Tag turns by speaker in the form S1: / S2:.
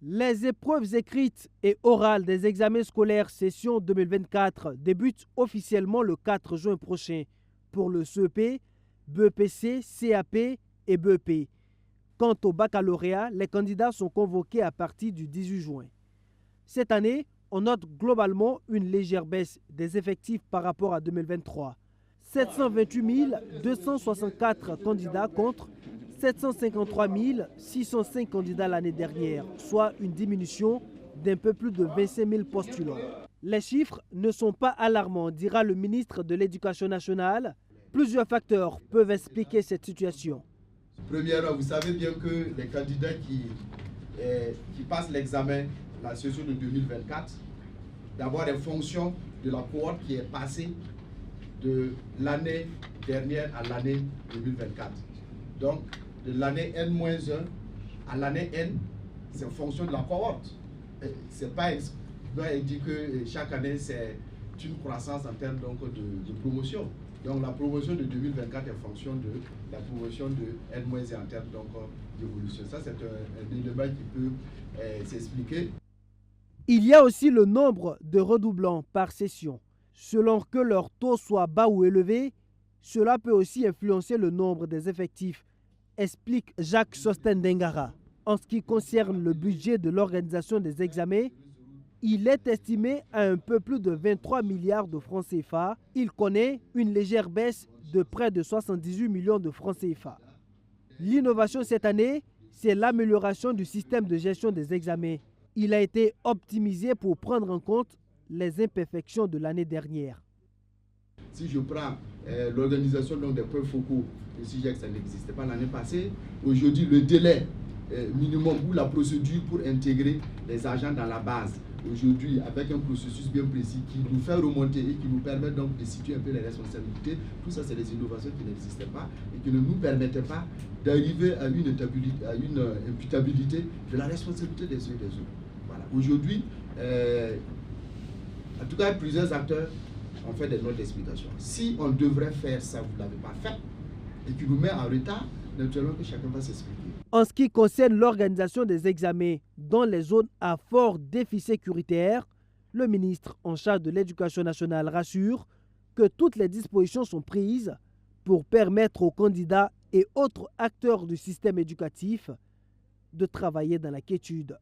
S1: Les épreuves écrites et orales des examens scolaires session 2024 débutent officiellement le 4 juin prochain pour le CEP, BEPC, CAP et BEP. Quant au baccalauréat, les candidats sont convoqués à partir du 18 juin. Cette année, on note globalement une légère baisse des effectifs par rapport à 2023. 728 264 candidats contre 753 605 candidats l'année dernière, soit une diminution d'un peu plus de 25 000 postulants. Les chiffres ne sont pas alarmants, dira le ministre de l'Éducation nationale. Plusieurs facteurs peuvent expliquer cette situation.
S2: Premièrement, vous savez bien que les candidats qui passent l'examen, la session de 2024, d'abord en fonction de la cohorte qui est passée de l'année dernière à l'année 2024. Donc, de l'année N-1 à l'année N, c'est en fonction de la cohorte. C'est pas dit que chaque année, c'est une croissance en termes donc, de promotion. Donc, la promotion de 2024 est en fonction de la promotion de N-1 en termes d'évolution. Ça, c'est un élément qui peut s'expliquer.
S1: Il y a aussi le nombre de redoublants par session. Selon que leur taux soit bas ou élevé, cela peut aussi influencer le nombre des effectifs, explique Jacques Sosten-Dengara. En ce qui concerne le budget de l'organisation des examens, il est estimé à un peu plus de 23 milliards de francs CFA. Il connaît une légère baisse de près de 78 millions de francs CFA. L'innovation cette année, c'est l'amélioration du système de gestion des examens. Il a été optimisé pour prendre en compte les imperfections de l'année dernière.
S2: Si je prends l'organisation des points focaux, le sujet que ça n'existait pas l'année passée, aujourd'hui le délai minimum ou la procédure pour intégrer les agents dans la base, aujourd'hui avec un processus bien précis qui nous fait remonter et qui nous permet donc de situer un peu les responsabilités, tout ça c'est des innovations qui n'existaient pas et qui ne nous permettaient pas d'arriver à une imputabilité de la responsabilité des uns et des autres. Voilà. Aujourd'hui, en tout cas plusieurs acteurs ont fait des notes d'explication. Si on devrait faire ça, vous ne l'avez pas fait, et qui nous met en retard, naturellement que chacun va s'expliquer.
S1: En ce qui concerne l'organisation des examens dans les zones à fort défi sécuritaire, le ministre en charge de l'Éducation nationale rassure que toutes les dispositions sont prises pour permettre aux candidats et autres acteurs du système éducatif de travailler dans la quiétude.